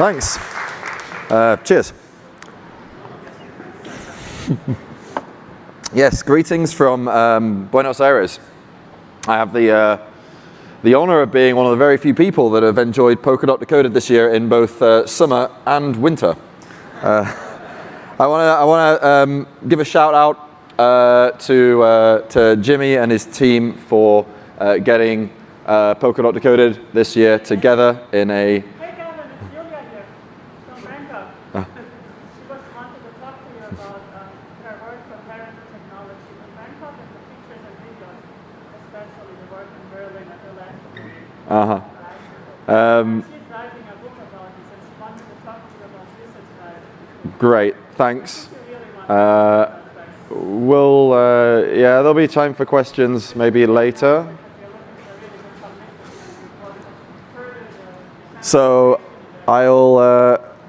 Thanks. Cheers. Yes, greetings from Buenos Aires. I have the honor of being one of the very few people that have enjoyed Polkadot Decoded this year in both summer and winter. I want to give a shout out to Jimmy and his team for getting Polkadot Decoded this year together in a... Hey Gavin, it's Julia here from Bangkok. She was wanted to talk to you about her work for parent technology in Bangkok and the pictures and videos, especially the work in Berlin at the last meeting. She's writing a book about this and she wanted to talk to you about research guide. Great, thanks. Yeah, there'll be time for questions maybe later. So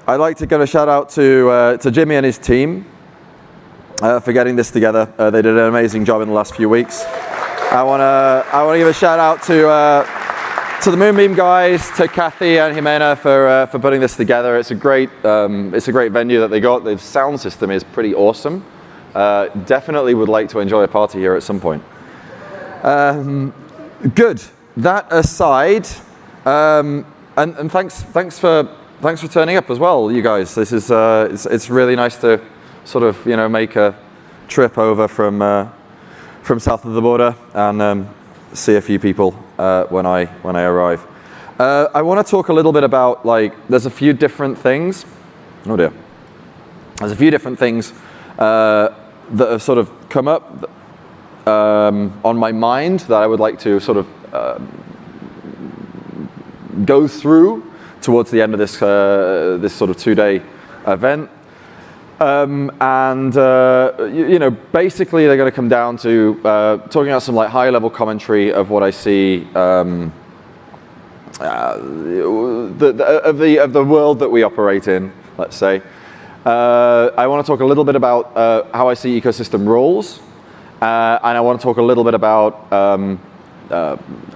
I'd like to give a shout out to Jimmy and his team for getting this together. They did an amazing job in the last few weeks. I want to give a shout out to the Moonbeam guys, to Kathy and Jimena for putting this together. It's a great venue that they got. The sound system is pretty awesome. Definitely would like to enjoy a party here at some point. Good. That aside. And thanks for turning up as well, you guys. This is it's really nice to sort of make a trip over from south of the border and see a few people when I arrive. I want to talk a little bit about there's a few different things. Oh dear. There's a few different things that have sort of come up on my mind that I would like to sort of go through towards the end of this sort of 2-day event, basically they're going to come down to talking about some high-level commentary of what I see of the world that we operate in. Let's say I want to talk a little bit about how I see ecosystem roles, and I want to talk a little bit about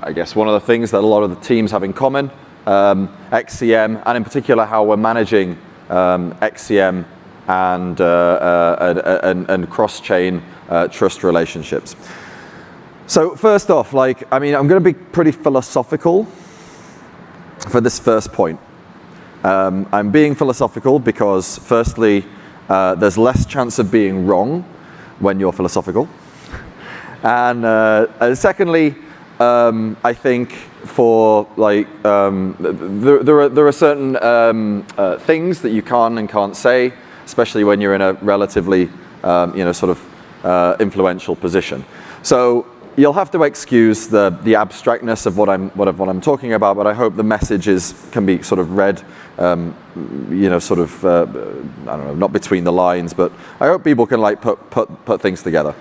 I guess one of the things that a lot of the teams have in common, XCM, and in particular how we're managing XCM and cross-chain trust relationships. So first off, I'm going to be pretty philosophical for this first point. I'm being philosophical because firstly, there's less chance of being wrong when you're philosophical, and secondly, I think for there are certain things that you can and can't say, especially when you're in a relatively sort of influential position. So you'll have to excuse the abstractness of what I'm talking about, but I hope the message can be sort of read, sort of I don't know, not between the lines, but I hope people can put things together.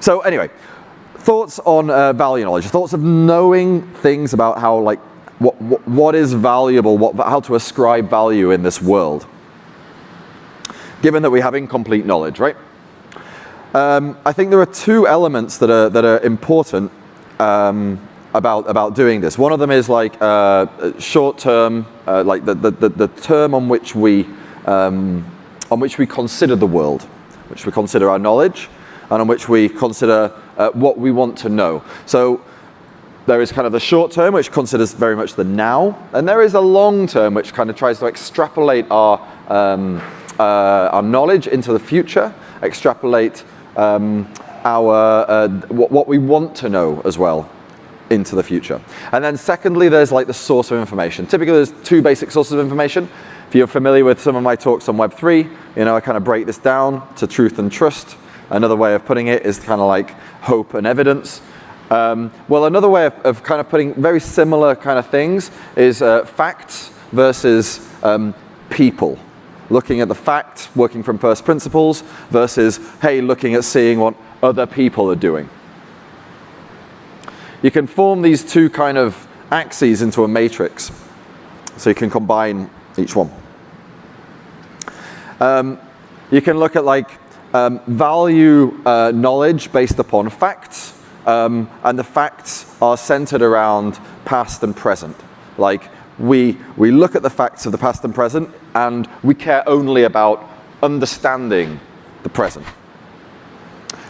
So anyway. Thoughts on value knowledge, thoughts of knowing things about how what is valuable, how to ascribe value in this world, given that we have incomplete knowledge, right? I think there are two elements that are important about doing this. One of them is short term, the term on which we consider the world, which we consider our knowledge, and on which we consider what we want to know. So there is kind of the short term, which considers very much the now, and there is a long term, which kind of tries to extrapolate our knowledge into the future, extrapolate what we want to know as well into the future. And then secondly, there's the source of information. Typically, there's two basic sources of information. If you're familiar with some of my talks on Web3, I kind of break this down to truth and trust. Another way of putting it is kind of hope and evidence. Well, another way of kind of putting very similar kind of things is facts versus people. Looking at the facts, working from first principles, versus, hey, looking at seeing what other people are doing. You can form these two kind of axes into a matrix. So you can combine each one. You can look at value knowledge based upon facts, and the facts are centered around past and present. we look at the facts of the past and present, and we care only about understanding the present.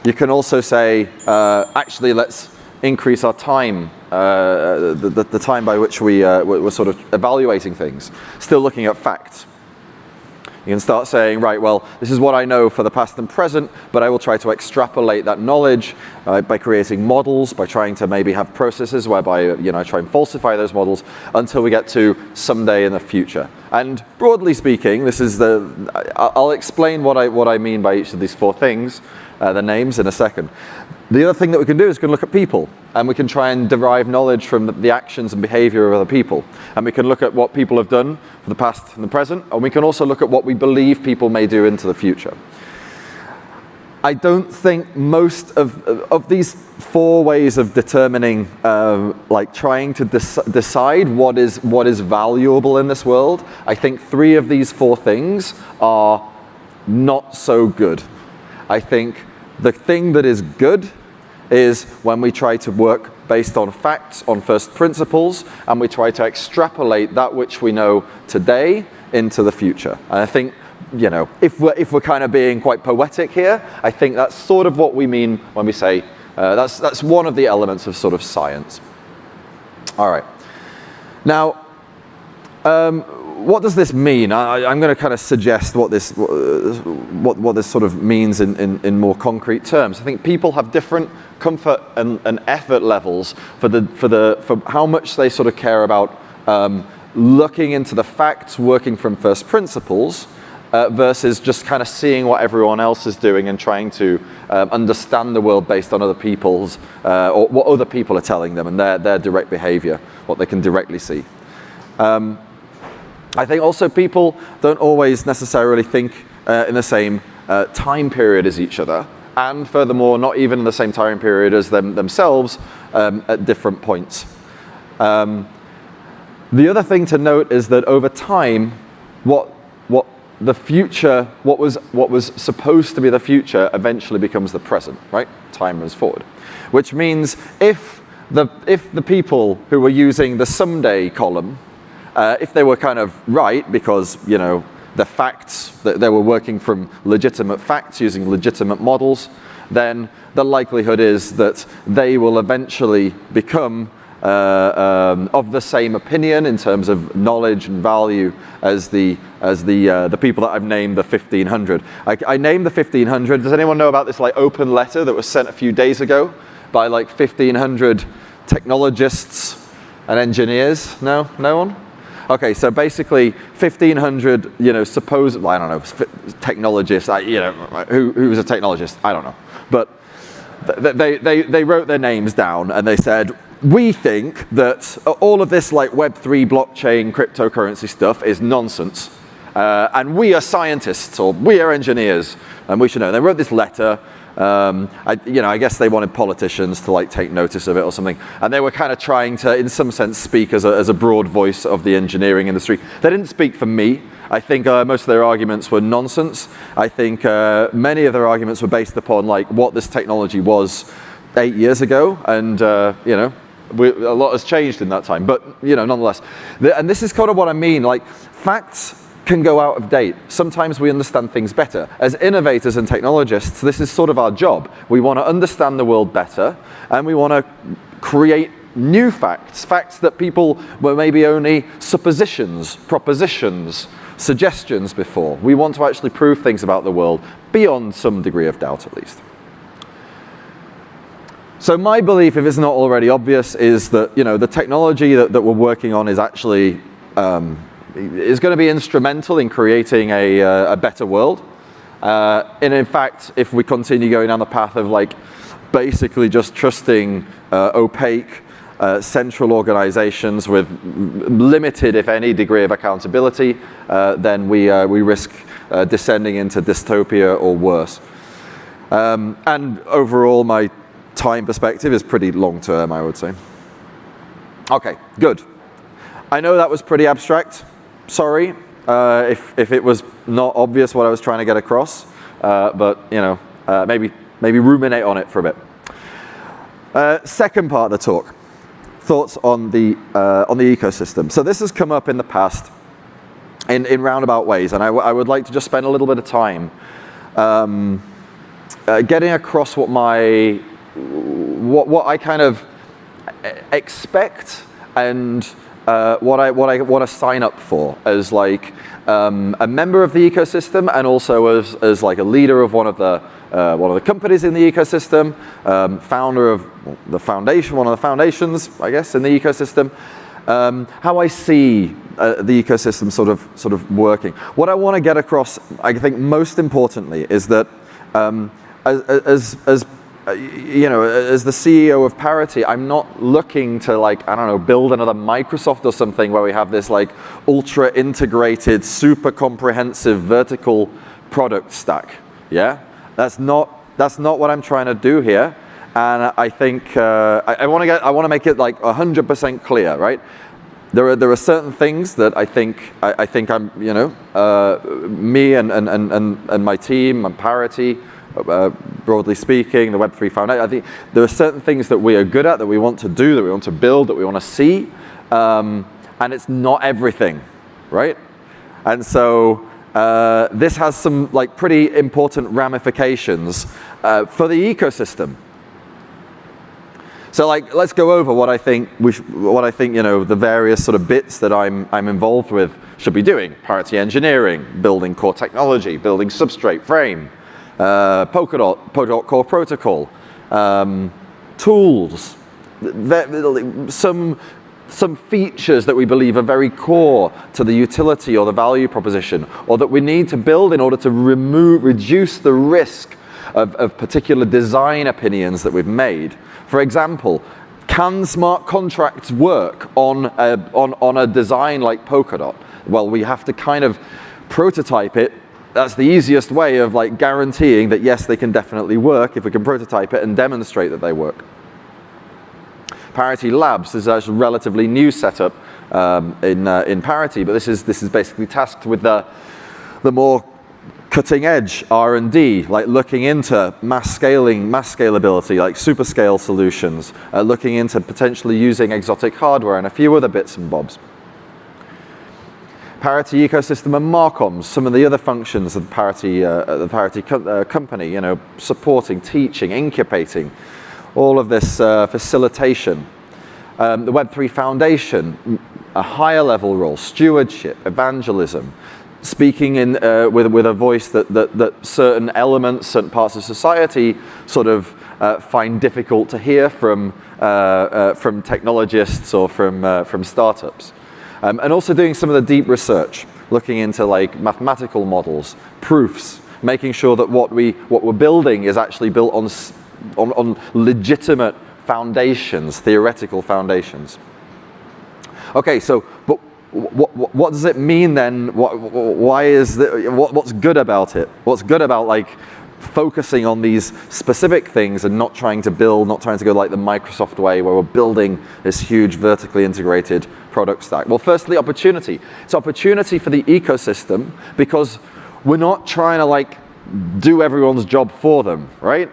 You can also say, actually, let's increase our time, the time by which we're sort of evaluating things, still looking at facts. You can start saying, right, well, this is what I know for the past and present, but I will try to extrapolate that knowledge by creating models, by trying to maybe have processes whereby I try and falsify those models until we get to someday in the future. And broadly speaking, this is I'll explain what I mean by each of these four things, the names, in a second. The other thing that we can do is we can look at people, and we can try and derive knowledge from the actions and behavior of other people. And we can look at what people have done for the past and the present, and we can also look at what we believe people may do into the future. I don't think most of these four ways of determining, like trying to decide what is valuable in this world, I think three of these four things are not so good. I think the thing that is good is when we try to work based on facts, on first principles, and we try to extrapolate that which we know today into the future. And I think, if we're kind of being quite poetic here, I think that's sort of what we mean when we say that's one of the elements of sort of science. All right. Now, what does this mean? I'm going to kind of suggest what this sort of means in more concrete terms. I think people have different comfort and effort levels for how much they sort of care about looking into the facts, working from first principles, versus just kind of seeing what everyone else is doing and trying to understand the world based on other people's or what other people are telling them and their direct behavior, what they can directly see. I think also people don't always necessarily think in the same time period as each other, and furthermore, not even in the same time period as themselves at different points. The other thing to note is that over time, what was supposed to be the future eventually becomes the present, right? Time moves forward, which means if the people who were using the someday column, if they were kind of right, because the facts, that they were working from legitimate facts using legitimate models, then the likelihood is that they will eventually become of the same opinion in terms of knowledge and value as the people that I've named the 1500. I named the 1500. Does anyone know about this like open letter that was sent a few days ago by like 1500 technologists and engineers? No one? Okay, so basically 1,500, supposed, I don't know, technologists, who's a technologist? I don't know. But they wrote their names down and they said, we think that all of this like Web3 blockchain cryptocurrency stuff is nonsense. And we are scientists or we are engineers and we should know. They wrote this letter. I guess they wanted politicians to like take notice of it or something, and they were kind of trying to, in some sense, speak as a broad voice of the engineering industry. They didn't speak for me. I think most of their arguments were nonsense. I think many of their arguments were based upon like what this technology was 8 years ago, and a lot has changed in that time. But nonetheless, and this is kind of what I mean. Like facts can go out of date. Sometimes we understand things better. As innovators and technologists, this is sort of our job. We want to understand the world better, and we want to create new facts that people were maybe only suppositions, propositions, suggestions before. We want to actually prove things about the world beyond some degree of doubt, at least. So my belief, if it's not already obvious, is that the technology that we're working on is actually is going to be instrumental in creating a better world. And in fact, if we continue going down the path of like basically just trusting opaque central organizations with limited, if any, degree of accountability, then we risk descending into dystopia or worse. And overall, my time perspective is pretty long term, I would say. Okay, good. I know that was pretty abstract. Sorry if it was not obvious what I was trying to get across, but maybe ruminate on it for a bit. Second part of the talk, thoughts on the ecosystem. So this has come up in the past in roundabout ways, and I would like to just spend a little bit of time getting across what I kind of expect and what I want to sign up for as like a member of the ecosystem, and also as like a leader of one of the companies in the ecosystem, founder of the foundation, one of the foundations, I guess, in the ecosystem. How I see the ecosystem sort of working. What I want to get across, I think, most importantly, is that as you know, as the CEO of Parity, I'm not looking to, like, I don't know, build another Microsoft or something where we have this like ultra integrated, super comprehensive vertical product stack. Yeah, that's not what I'm trying to do here. And I think I want to make it like 100% clear, right? There are certain things that I think I'm, you know, me and my team and Parity, broadly speaking, the Web3 Foundation, I think there are certain things that we are good at, that we want to do, that we want to build, that we want to see, and it's not everything, right? And so this has some like pretty important ramifications for the ecosystem. So like, let's go over what I think you know, the various sort of bits that I'm involved with should be doing. Parity engineering, building core technology, building substrate frame, Polkadot core protocol, tools, some features that we believe are very core to the utility or the value proposition, or that we need to build in order to reduce the risk of particular design opinions that we've made. For example, can smart contracts work on a design like Polkadot? Well, we have to kind of prototype it. That's the easiest way of like guaranteeing that yes, they can definitely work if we can prototype it and demonstrate that they work. Parity Labs is a relatively new setup in Parity, but this is basically tasked with the more cutting edge R&D, like looking into mass scalability, like super scale solutions, looking into potentially using exotic hardware and a few other bits and bobs. Parity ecosystem and Marcoms, some of the other functions of the Parity company, you know, supporting, teaching, incubating, all of this facilitation. The Web3 Foundation, a higher level role, stewardship, evangelism, speaking in with a voice that certain elements, certain parts of society sort of find difficult to hear from technologists or from startups. And also doing some of the deep research, looking into like mathematical models, proofs, making sure that what we're building is actually built on legitimate foundations, theoretical foundations. Okay, so but what does it mean then? What's good about it? What's good about like focusing on these specific things and not trying to go like the Microsoft way where we're building this huge vertically integrated product stack? Well, firstly, opportunity. It's opportunity for the ecosystem because we're not trying to like do everyone's job for them, right?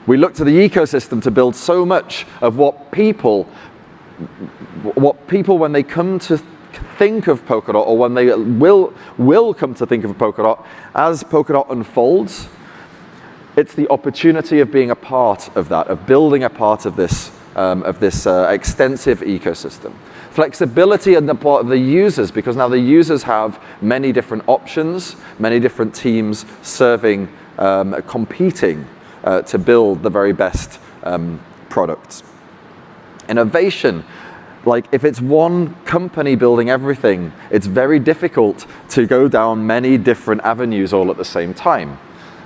We look to the ecosystem to build so much of what people when they come to think of Polkadot, or when they will come to think of Polkadot, as Polkadot unfolds, it's the opportunity of being a part of that, of building a part of this extensive ecosystem. Flexibility on the part of the users, because now the users have many different options, many different teams serving, competing to build the very best products. Innovation. Like if it's one company building everything, it's very difficult to go down many different avenues all at the same time.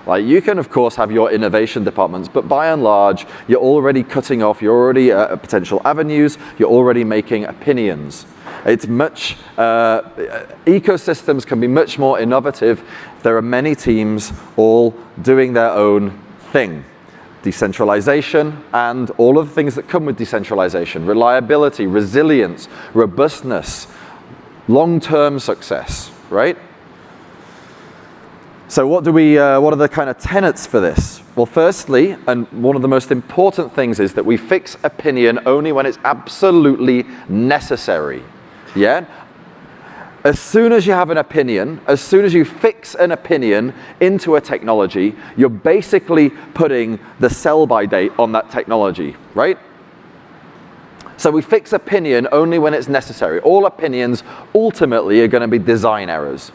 Like you can of course have your innovation departments, but by and large, you're already cutting off, you're already potential avenues, you're already making opinions. It's much, ecosystems can be much more innovative if there are many teams all doing their own thing. Decentralization and all of the things that come with decentralization, reliability, resilience, robustness, long-term success, right? So what are the kind of tenets for this? Well, firstly, and one of the most important things is that we fix opinion only when it's absolutely necessary. Yeah? As soon as you have an opinion, as soon as you fix an opinion into a technology, you're basically putting the sell-by date on that technology, right? So we fix opinion only when it's necessary. All opinions ultimately are going to be design errors.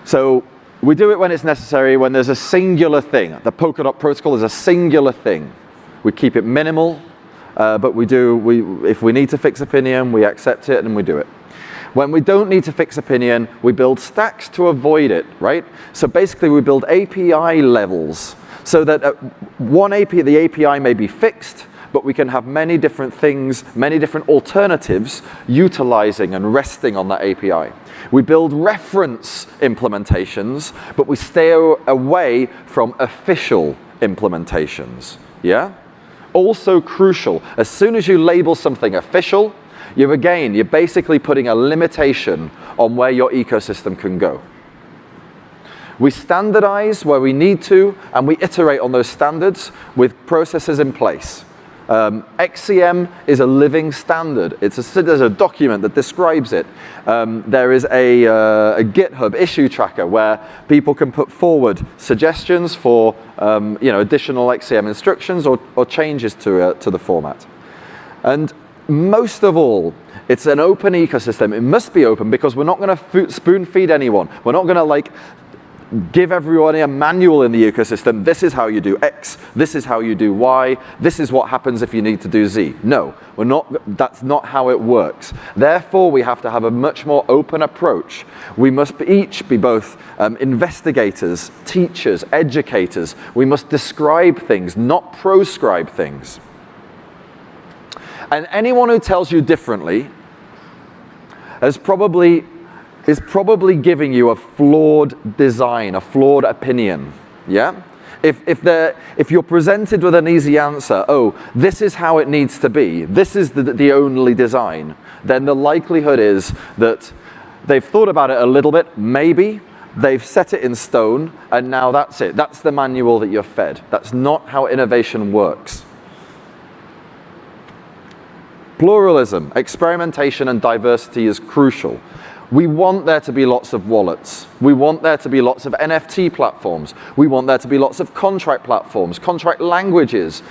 So we do it when it's necessary, when there's a singular thing. The Polkadot protocol is a singular thing. We keep it minimal, but if we need to fix opinion, we accept it and we do it. When we don't need to fix opinion, we build stacks to avoid it, right? So basically we build API levels so that the API may be fixed, but we can have many different things, many different alternatives utilizing and resting on that API. We build reference implementations, but we stay away from official implementations, yeah? Also crucial, as soon as you label something official, you're basically putting a limitation on where your ecosystem can go. We standardize where we need to, and we iterate on those standards with processes in place. XCM is a living standard. There's a document that describes it. There is a GitHub issue tracker where people can put forward suggestions for additional XCM instructions or changes to the format. And most of all, it's an open ecosystem. It must be open because we're not going to spoon feed anyone. We're not going to give everyone a manual in the ecosystem. This is how you do X. This is how you do Y. This is what happens if you need to do Z. No, that's not how it works. Therefore, we have to have a much more open approach. We must each be both investigators, teachers, educators. We must describe things, not proscribe things. And anyone who tells you differently is probably giving you a flawed design, a flawed opinion, yeah? If you're presented with an easy answer, oh, this is how it needs to be, this is the only design, then the likelihood is that they've thought about it a little bit, maybe, they've set it in stone, and now that's it. That's the manual that you're fed. That's not how innovation works. Pluralism, experimentation, and diversity is crucial. We want there to be lots of wallets. We want there to be lots of NFT platforms. We want there to be lots of contract platforms, contract languages,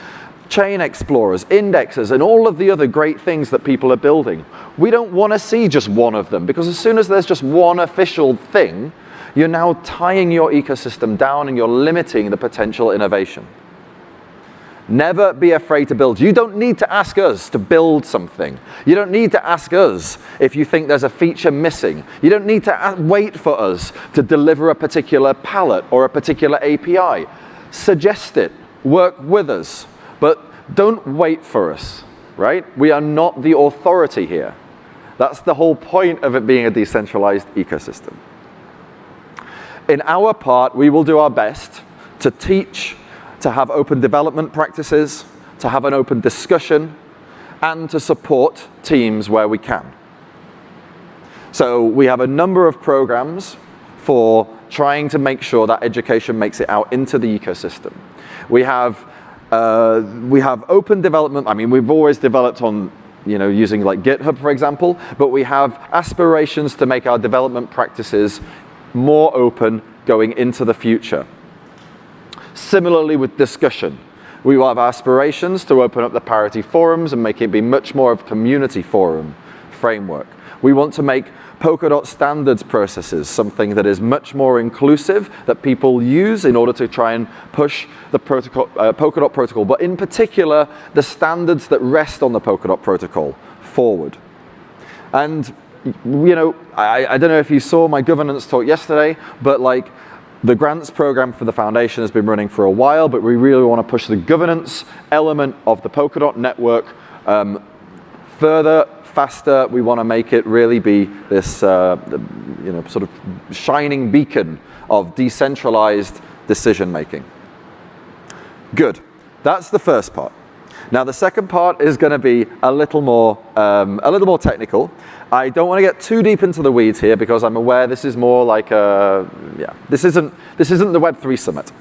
chain explorers, indexes, and all of the other great things that people are building. We don't want to see just one of them, because as soon as there's just one official thing, you're now tying your ecosystem down and you're limiting the potential innovation. Never be afraid to build. You don't need to ask us to build something. You don't need to ask us if you think there's a feature missing. You don't need to wait for us to deliver a particular palette or a particular API. Suggest it. Work with us. But don't wait for us, right? We are not the authority here. That's the whole point of it being a decentralized ecosystem. In our part, we will do our best to teach, to have open development practices, to have an open discussion, and to support teams where we can. So we have a number of programs for trying to make sure that education makes it out into the ecosystem. We have open development. I mean, we've always developed on using like GitHub, for example, but we have aspirations to make our development practices more open going into the future. Similarly with discussion, we will have aspirations to open up the Parity forums and make it be much more of a community forum framework. We want to make Polkadot standards processes something that is much more inclusive, that people use in order to try and push the Polkadot protocol, but in particular, the standards that rest on the Polkadot protocol forward. And I don't know if you saw my governance talk yesterday, but the grants program for the foundation has been running for a while, but we really want to push the governance element of the Polkadot network further, faster. We want to make it really be this sort of shining beacon of decentralized decision making. Good. That's the first part. Now the second part is going to be a little more technical. I don't want to get too deep into the weeds here because I'm aware this is more like this isn't the Web3 summit.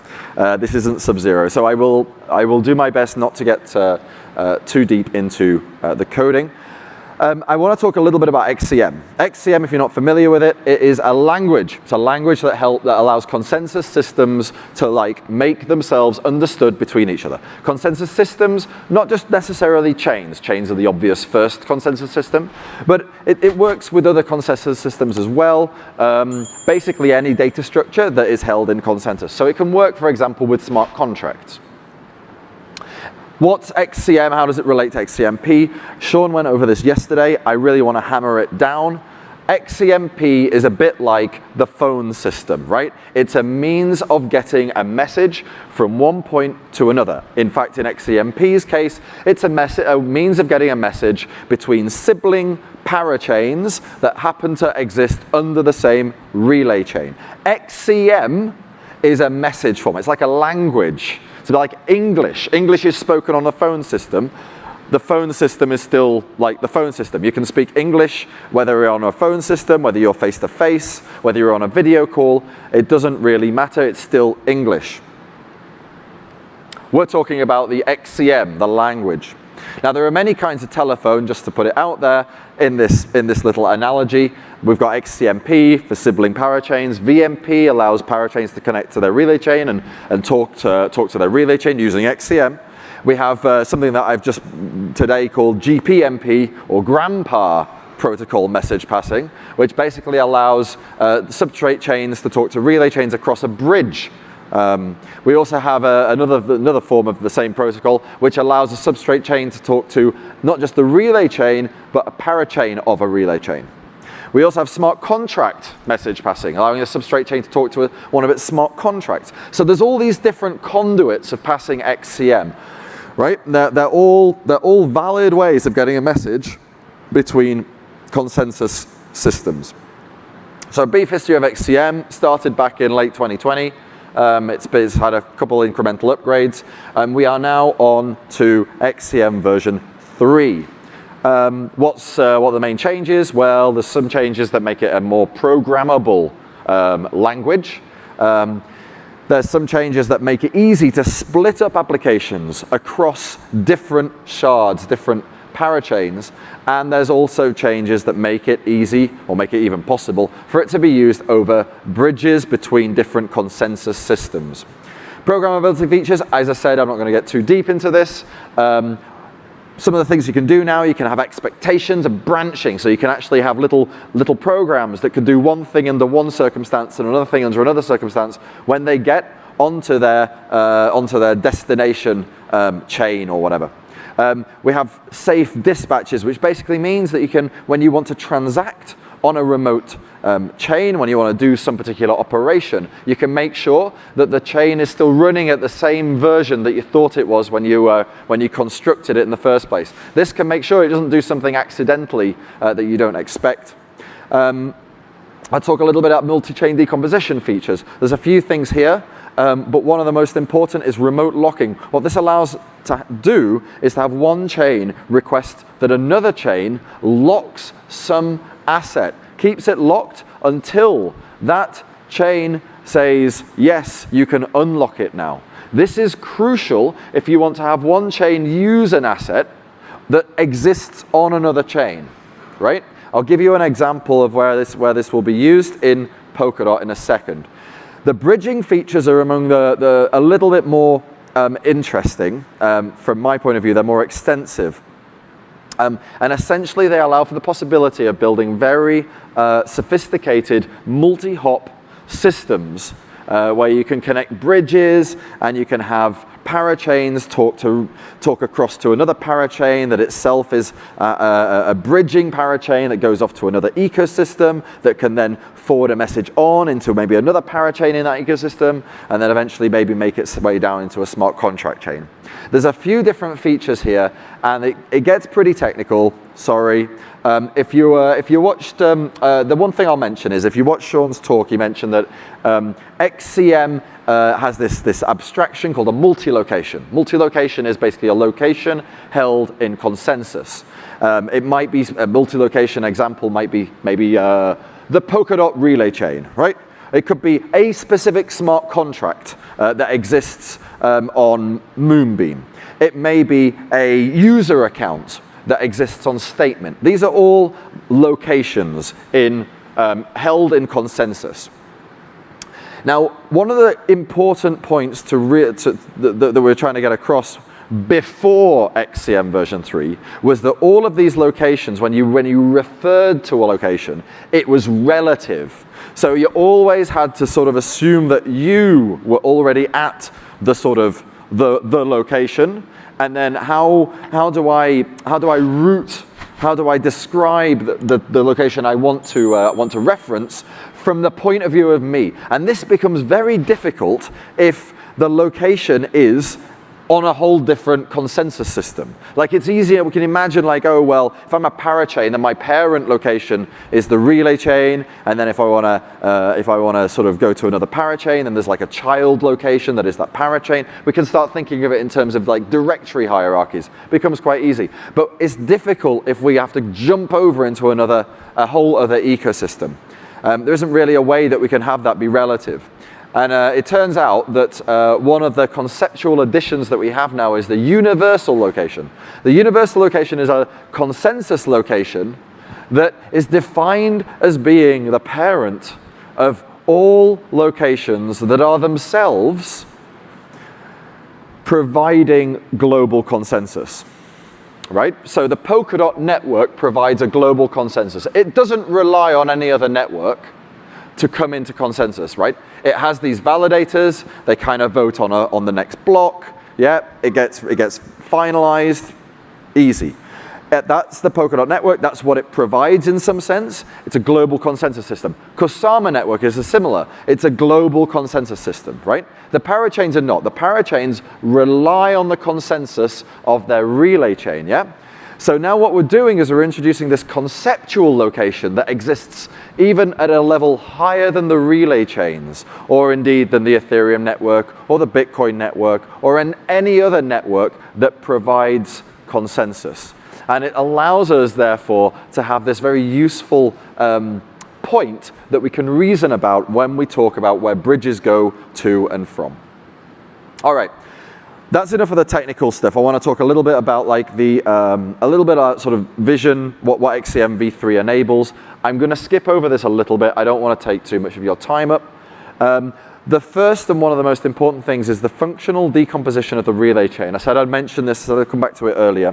This isn't Sub-Zero. So I will do my best not to get too deep into the coding. I want to talk a little bit about XCM. XCM, if you're not familiar with it, it is a language. It's a language that allows consensus systems to make themselves understood between each other. Consensus systems, not just necessarily chains. Chains are the obvious first consensus system, but it works with other consensus systems as well. Basically any data structure that is held in consensus. So it can work, for example, with smart contracts. What's XCM? How does it relate to XCMP? Sean went over this yesterday. I really want to hammer it down. XCMP is a bit like the phone system, right? It's a means of getting a message from one point to another. In fact, in XCMP's case, it's a means of getting a message between sibling parachains that happen to exist under the same relay chain. XCM is a message form. It's like a language. So like English. English is spoken on the phone system. The phone system is still like the phone system. You can speak English whether you're on a phone system, whether you're face-to-face, whether you're on a video call. It doesn't really matter. It's still English. We're talking about the XCM, the language. Now there are many kinds of telephone, just to put it out there, in this little analogy. We've got XCMP for sibling parachains. VMP allows parachains to connect to their relay chain and talk to their relay chain using XCM. We have something that I've just today called GPMP, or Grandpa protocol message passing, which basically allows substrate chains to talk to relay chains across a bridge. We also have another form of the same protocol, which allows a substrate chain to talk to not just the relay chain, but a parachain of a relay chain. We also have smart contract message passing, allowing a substrate chain to talk to one of its smart contracts. So there's all these different conduits of passing XCM, right? They're all valid ways of getting a message between consensus systems. So a brief history of XCM started back in late 2020. It's had a couple incremental upgrades, and we are now on to XCM version 3. What are the main changes? Well, there's some changes that make it a more programmable language. There's some changes that make it easy to split up applications across different shards, different parachains, and there's also changes that make it easy, or make it even possible, for it to be used over bridges between different consensus systems. Programmability features, as I said, I'm not going to get too deep into this. Some of the things you can do now, you can have expectations and branching, so you can actually have little programs that can do one thing under one circumstance and another thing under another circumstance when they get onto their destination chain or whatever. We have safe dispatches, which basically means that you can, when you want to transact on a remote chain, when you want to do some particular operation, you can make sure that the chain is still running at the same version that you thought it was when you constructed it in the first place. This can make sure it doesn't do something accidentally that you don't expect. I'll talk a little bit about multi-chain decomposition features. There's a few things here, but one of the most important is remote locking. What this allows to do is to have one chain request that another chain locks some asset, keeps it locked until that chain says, yes, you can unlock it now. This is crucial if you want to have one chain use an asset that exists on another chain, right? I'll give you an example of where this will be used in Polkadot in a second. The bridging features are among a little bit more interesting. From my point of view, they're more extensive. And essentially they allow for the possibility of building very sophisticated multi-hop systems where you can connect bridges and you can have parachains talk across to another parachain that itself is a bridging parachain that goes off to another ecosystem that can then forward a message on into maybe another parachain in that ecosystem, and then eventually maybe make its way down into a smart contract chain. There's a few different features here, and it gets pretty technical, sorry. If you watched, the one thing I'll mention is if you watch Sean's talk, he mentioned that XCM has this abstraction called a multi-location. Multi-location is basically a location held in consensus. It might be, a multi-location example might be maybe the Polkadot relay chain, right? It could be a specific smart contract that exists on Moonbeam. It may be a user account that exists on Statemint. These are all locations held in consensus. Now, one of the important points that we're trying to get across before XCM version 3 was that all of these locations, when you referred to a location, it was relative. So you always had to sort of assume that you were already at the sort of the location, and then how do I describe the location I want to reference from the point of view of me? And this becomes very difficult if the location is on a whole different consensus system. Like, it's easier, we can imagine like, oh, well, if I'm a parachain, then my parent location is the relay chain, and then if I wanna sort of go to another parachain, then there's like a child location that is that parachain. We can start thinking of it in terms of like directory hierarchies. It becomes quite easy. But it's difficult if we have to jump over into a whole other ecosystem. There isn't really a way that we can have that be relative. And it turns out that one of the conceptual additions that we have now is the universal location. The universal location is a consensus location that is defined as being the parent of all locations that are themselves providing global consensus. Right? So the Polkadot network provides a global consensus. It doesn't rely on any other network to come into consensus, right? It has these validators, they kind of vote on the next block, yeah, it gets finalized, easy. That's the Polkadot network, that's what it provides in some sense. It's a global consensus system. Kusama network is similar, it's a global consensus system, right? The parachains are not. The parachains rely on the consensus of their relay chain, yeah? So now what we're doing is we're introducing this conceptual location that exists even at a level higher than the relay chains, or indeed than the Ethereum network, or the Bitcoin network, or any other network that provides consensus. And it allows us, therefore, to have this very useful point that we can reason about when we talk about where bridges go to and from. All right. That's enough of the technical stuff. I want to talk a little bit about like a little bit of sort of vision, what XCM v3 enables. I'm going to skip over this a little bit. I don't want to take too much of your time up. The first and one of the most important things is the functional decomposition of the relay chain. I said I'd mention this, so I'll come back to it earlier.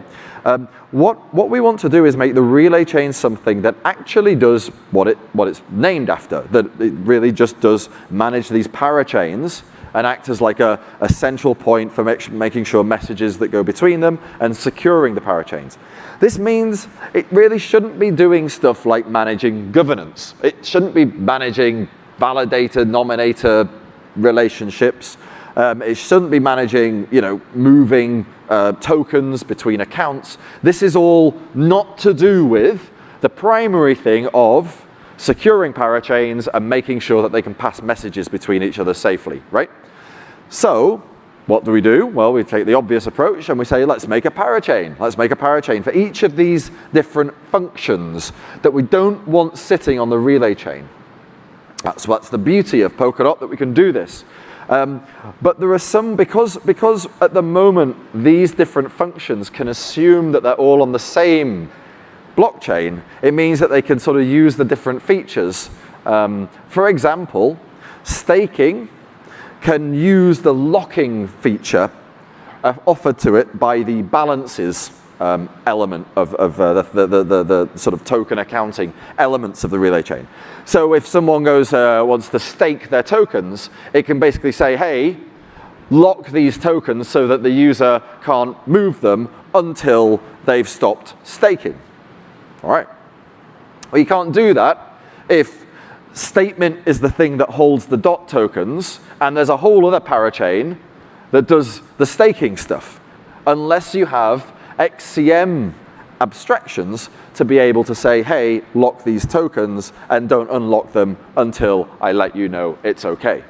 What we want to do is make the relay chain something that actually does what it's named after, that it really just does manage these parachains and act as like a central point for making sure messages that go between them and securing the parachains. This means it really shouldn't be doing stuff like managing governance. It shouldn't be managing validator, nominator relationships. It shouldn't be managing, moving tokens between accounts. This is all not to do with the primary thing of securing parachains and making sure that they can pass messages between each other safely, right? So what do? Well, we take the obvious approach and we say, let's make a parachain. Let's make a parachain for each of these different functions that we don't want sitting on the relay chain. That's the beauty of Polkadot, that we can do this. But there are some, because at the moment these different functions can assume that they're all on the same blockchain, it means that they can sort of use the different features. For example, staking can use the locking feature offered to it by the balances element of the sort of token accounting elements of the relay chain. So if someone wants to stake their tokens, it can basically say, hey, lock these tokens so that the user can't move them until they've stopped staking. All right. Well, you can't do that if Statemint is the thing that holds the DOT tokens, and there's a whole other parachain that does the staking stuff, unless you have XCM abstractions to be able to say, hey, lock these tokens and don't unlock them until I let you know it's okay.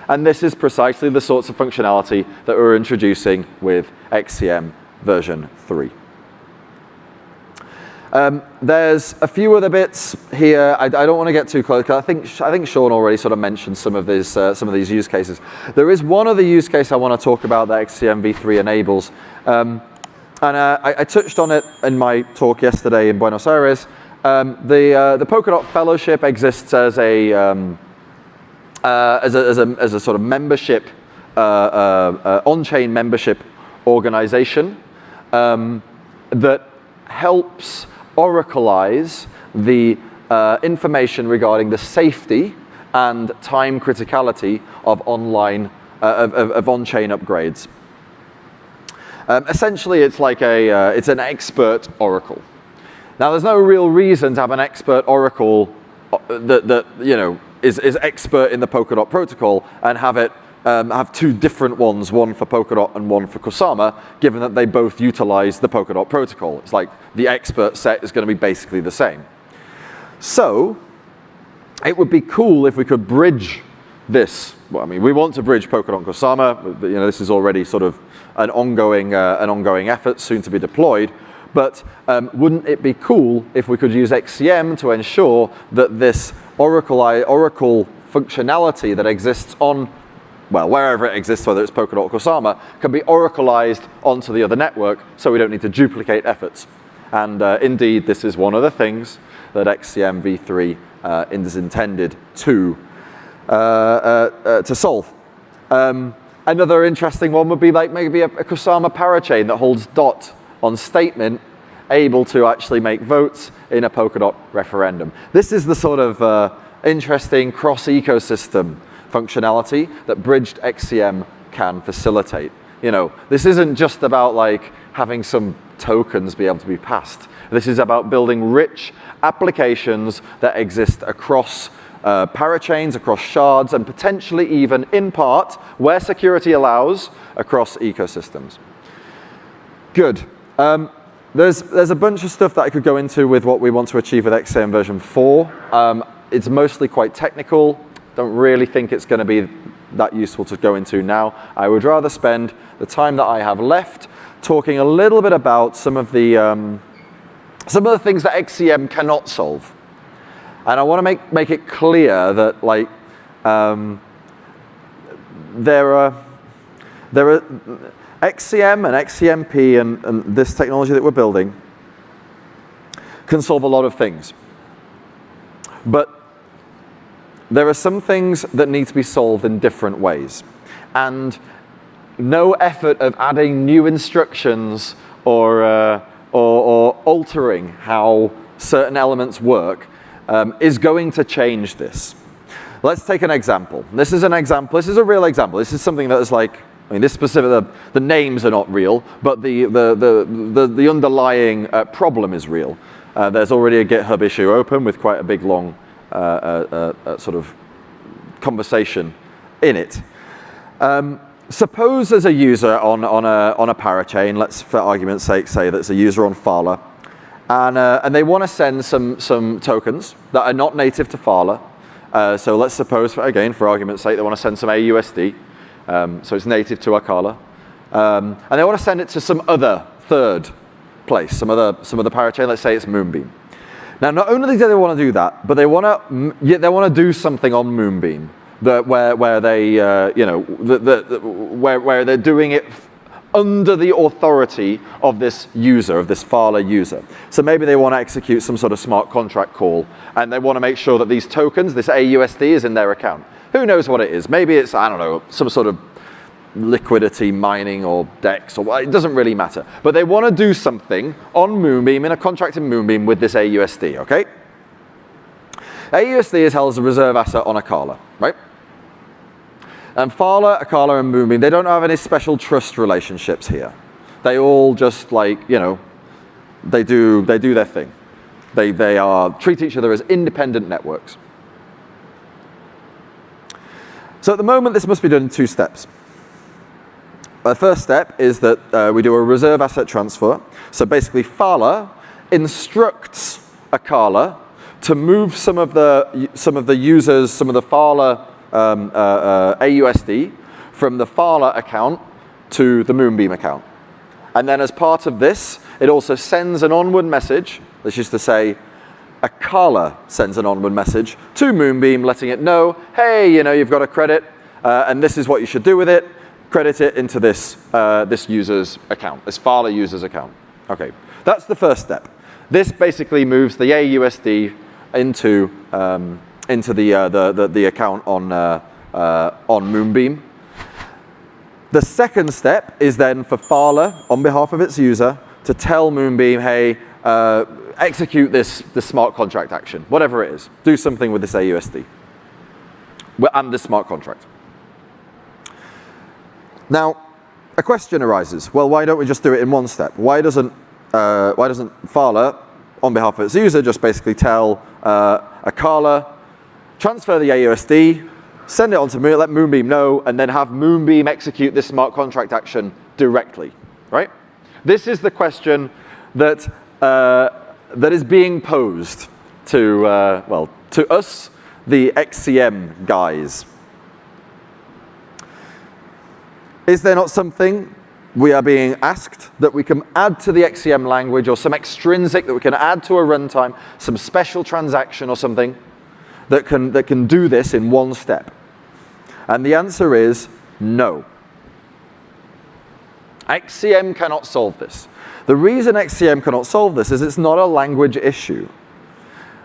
And this is precisely the sorts of functionality that we're introducing with XCM version 3. There's a few other bits here. I don't want to get too close, because I think Sean already sort of mentioned some of these use cases. There is one other use case I want to talk about that XCM v3 enables. I touched on it in my talk yesterday in Buenos Aires. The Polkadot Fellowship exists as a sort of membership, on-chain membership organization that helps oracleize the information regarding the safety and time criticality of on-chain upgrades. Essentially, it's like it's an expert oracle. Now, there's no real reason to have an expert oracle that is expert in the Polkadot protocol and have two different ones, one for Polkadot and one for Kusama, given that they both utilize the Polkadot protocol. It's like the expert set is going to be basically the same. So it would be cool if we could bridge this. Well, I mean, we want to bridge Polkadot and Kusama. This is already sort of an ongoing effort, soon to be deployed. But wouldn't it be cool if we could use XCM to ensure that this oracle functionality that exists on, well, wherever it exists, whether it's Polkadot or Kusama, can be oracleized onto the other network, so we don't need to duplicate efforts. And indeed, this is one of the things that XCM v3 is intended to solve. Another interesting one would be like maybe a Kusama Parachain that holds dot on Statemint, able to actually make votes in a Polkadot referendum. This is the sort of interesting cross-ecosystem functionality that bridged XCM can facilitate. This isn't just about like having some tokens be able to be passed. This is about building rich applications that exist across parachains, across shards, and potentially even in part, where security allows, across ecosystems. Good. There's a bunch of stuff that I could go into with what we want to achieve with XCM version 4. It's mostly quite technical. Don't really think it's going to be that useful to go into now. I would rather spend the time that I have left talking a little bit about some of the things that XCM cannot solve. And I want to make it clear that like there are XCM and XCMP and this technology that we're building can solve a lot of things. But there are some things that need to be solved in different ways. And no effort of adding new instructions or altering how certain elements work is going to change this. Let's take an example. This is an example. This is a real example. This is something that is like, I mean, this specific, the names are not real, but the underlying problem is real. There's already a GitHub issue open with quite a big, long sort of conversation in it. Suppose there's a user on a parachain. Let's, for argument's sake, say that's a user on Fala, and they want to send some tokens that are not native to Fala. So let's suppose, again, for argument's sake, they want to send some AUSD. So it's native to Akala, and they want to send it to some other third place, some other parachain. Let's say it's Moonbeam. Now, not only do they want to do that, but they want to do something on Moonbeam where they where they're doing it under the authority of this user, of this Fala user. So maybe they want to execute some sort of smart contract call, and they want to make sure that these tokens, this AUSD, is in their account. Who knows what it is? Maybe it's, I don't know, some sort of liquidity mining or DEX, or it doesn't really matter. But they want to do something on Moonbeam, in a contract in Moonbeam with this AUSD, okay? AUSD is held as a reserve asset on Akala, right? And Fala, Akala, and Moonbeam, they don't have any special trust relationships here. They all just like, they do their thing. They treat each other as independent networks. So at the moment, this must be done in 2 steps. The first step is that we do a reserve asset transfer. So basically, Fala instructs Akala to move some of the users, some of the Fala AUSD from the Fala account to the Moonbeam account. And then as part of this, it also sends an onward message, which is to say, Akala sends an onward message to Moonbeam, letting it know, hey, you've got a credit, and this is what you should do with it. Credit it into this user's account, this Fala user's account. Okay, that's the first step. This basically moves the AUSD into the account on Moonbeam. The second step is then for Fala, on behalf of its user, to tell Moonbeam, hey, execute this smart contract action, whatever it is. Do something with this AUSD and this smart contract. Now, a question arises. Well, why don't we just do it in one step? Why doesn't Fala, on behalf of its user, just basically tell Akala, transfer the AUSD, send it on to let Moonbeam know, and then have Moonbeam execute this smart contract action directly, right? This is the question that is being posed to us, the XCM guys. Is there not something we are being asked that we can add to the XCM language, or some extrinsic that we can add to a runtime, some special transaction or something that can do this in one step? And the answer is no. XCM cannot solve this. The reason XCM cannot solve this is it's not a language issue.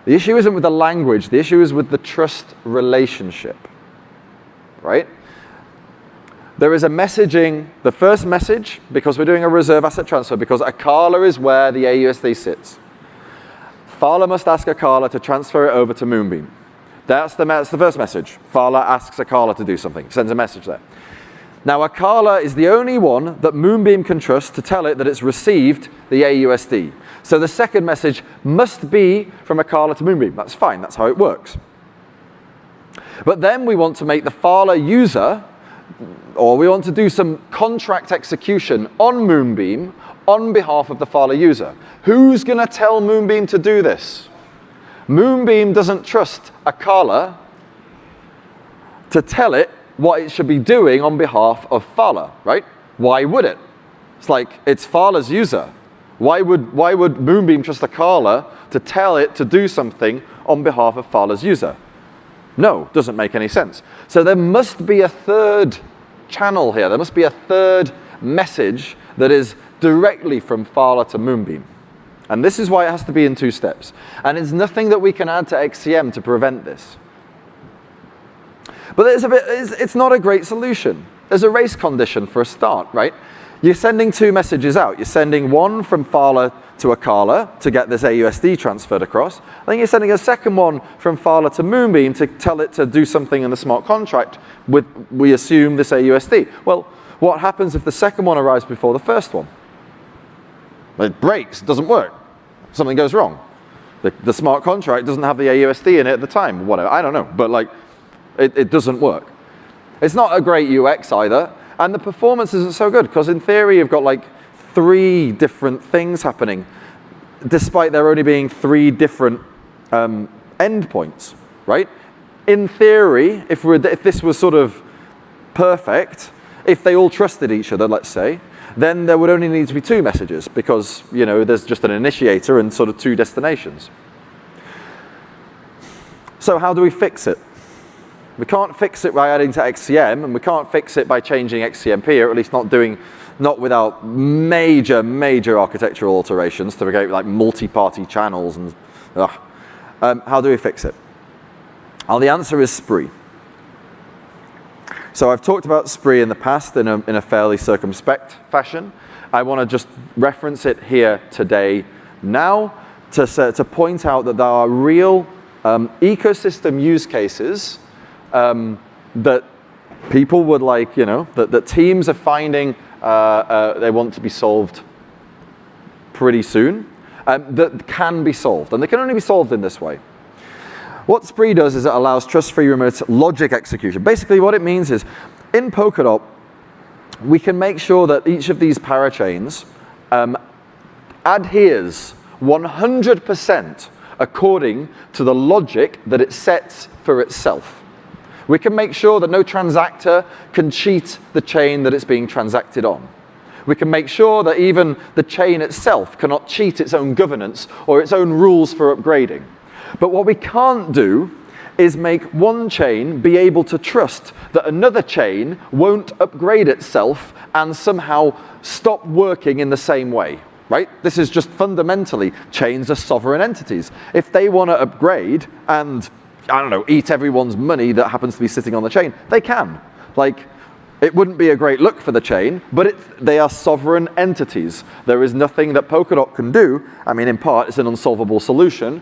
The issue isn't with the language, the issue is with the trust relationship, right? There is a messaging, the first message, because we're doing a reserve asset transfer, because Akala is where the AUSD sits. Fala must ask Akala to transfer it over to Moonbeam. That's the first message. Fala asks Akala to do something, sends a message there. Now Akala is the only one that Moonbeam can trust to tell it that it's received the AUSD. So the second message must be from Akala to Moonbeam. That's fine, that's how it works. But then we want to make the Fala user, or we want to do some contract execution on Moonbeam on behalf of the Fala user. Who's going to tell Moonbeam to do this? Moonbeam doesn't trust Akala to tell it what it should be doing on behalf of Fala, right? Why would it? It's like, it's Fala's user. Why would Moonbeam trust Akala to tell it to do something on behalf of Fala's user? No, doesn't make any sense. So there must be a third channel here. There must be a third message that is directly from Fala to Moonbeam. And this is why it has to be in two steps. And it's nothing that we can add to XCM to prevent this. But it's not a great solution. There's a race condition for a start, right? You're sending two messages out. You're sending one from Fala to Akala to get this AUSD transferred across. Then you're sending a second one from Fala to Moonbeam to tell it to do something in the smart contract with, we assume, this AUSD. Well, what happens if the second one arrives before the first one? It breaks, it doesn't work. Something goes wrong. The smart contract doesn't have the AUSD in it at the time, whatever, I don't know, but like, it doesn't work. It's not a great UX either, and the performance isn't so good, because in theory you've got like 3 different things happening, despite there only being 3 different endpoints, right? In theory, if this was sort of perfect, if they all trusted each other, let's say, then there would only need to be 2 messages, because there's just an initiator and sort of 2 destinations. So how do we fix it? We can't fix it by adding to XCM, and we can't fix it by changing XCMP, or at least not without major architectural alterations to create like multi-party channels and how do we fix it? Well, the answer is Spree. So I've talked about Spree in the past in a fairly circumspect fashion. I want to just reference it here today now to point out that there are real ecosystem use cases that people would like, that teams are finding they want to be solved pretty soon, that can be solved. And they can only be solved in this way. What Spree does is it allows trust-free remote logic execution. Basically what it means is, in Polkadot, we can make sure that each of these parachains adheres 100% according to the logic that it sets for itself. We can make sure that no transactor can cheat the chain that it's being transacted on. We can make sure that even the chain itself cannot cheat its own governance or its own rules for upgrading. But what we can't do is make one chain be able to trust that another chain won't upgrade itself and somehow stop working in the same way, right? This is just fundamentally, chains are sovereign entities. If they want to upgrade and, I don't know, eat everyone's money that happens to be sitting on the chain, they can. Like, it wouldn't be a great look for the chain, but they are sovereign entities. There is nothing that Polkadot can do. I mean, in part, it's an unsolvable solution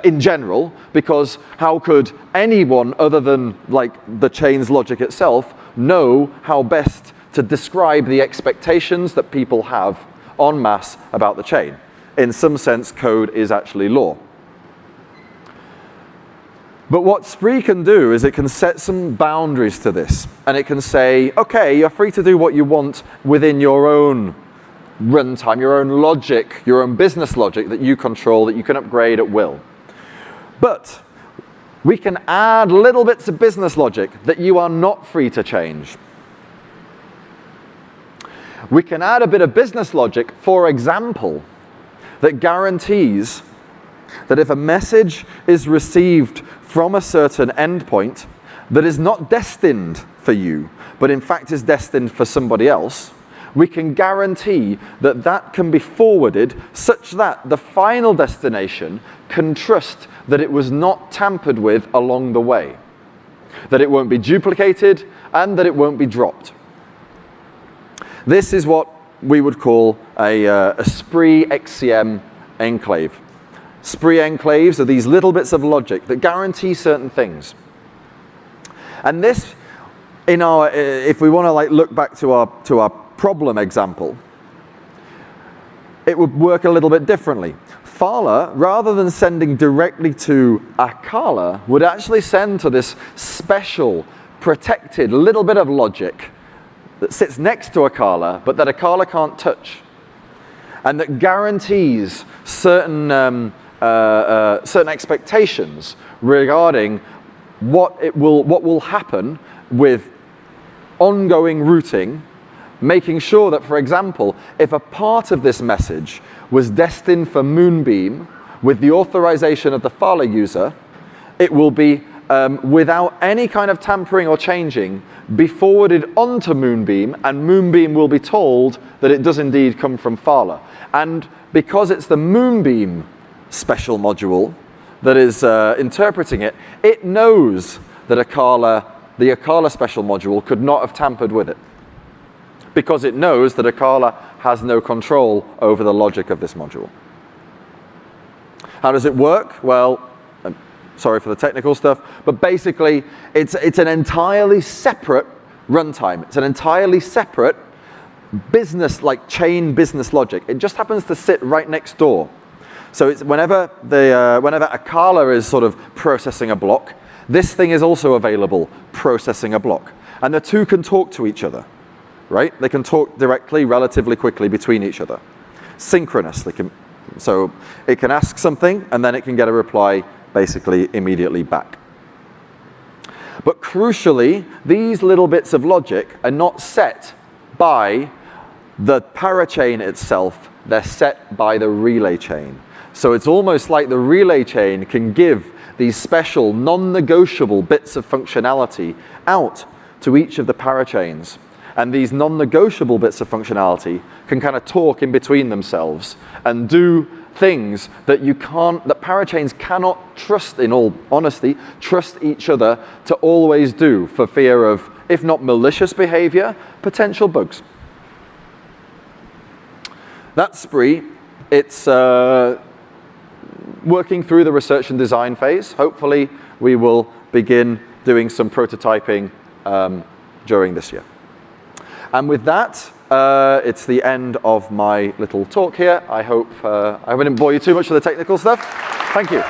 in general, because how could anyone other than like the chain's logic itself know how best to describe the expectations that people have en masse about the chain? In some sense, code is actually law. But what Spree can do is it can set some boundaries to this. And it can say, okay, you're free to do what you want within your own runtime, your own logic, your own business logic that you control, that you can upgrade at will. But we can add little bits of business logic that you are not free to change. We can add a bit of business logic, for example, that guarantees that if a message is received from a certain endpoint that is not destined for you, but in fact is destined for somebody else, we can guarantee that that can be forwarded such that the final destination can trust that it was not tampered with along the way, that it won't be duplicated, and that it won't be dropped. This is what we would call a Spree XCM enclave. Spree enclaves are these little bits of logic that guarantee certain things. And this, in our, if we want to like look back to our problem example, it would work a little bit differently. Fala, rather than sending directly to Akala, would actually send to this special, protected little bit of logic that sits next to Akala, but that Akala can't touch, and that guarantees certain certain expectations regarding what will happen with ongoing routing, making sure that, for example, if a part of this message was destined for Moonbeam with the authorization of the Fala user, it will be, without any kind of tampering or changing, be forwarded onto Moonbeam, and Moonbeam will be told that it does indeed come from Fala. And because it's the Moonbeam special module that is interpreting it, it knows that the Akala special module could not have tampered with it, because it knows that Akala has no control over the logic of this module. How does it work? Well, I'm sorry for the technical stuff, but basically it's an entirely separate runtime. It's an entirely separate business, like chain business logic. It just happens to sit right next door. So it's whenever Akala is sort of processing a block, this thing is also available processing a block. And the two can talk to each other, right? They can talk directly, relatively quickly between each other. Synchronous. So it can ask something, and then it can get a reply basically immediately back. But crucially, these little bits of logic are not set by the parachain itself. They're set by the relay chain. So it's almost like the relay chain can give these special non-negotiable bits of functionality out to each of the parachains. And these non-negotiable bits of functionality can kind of talk in between themselves and do things that that parachains cannot trust, in all honesty, trust each other to always do, for fear of, if not malicious behavior, potential bugs. That's Spree. It's working through the research and design phase. Hopefully, we will begin doing some prototyping during this year. And with that, it's the end of my little talk here. I hope I didn't bore you too much with the technical stuff. Thank you.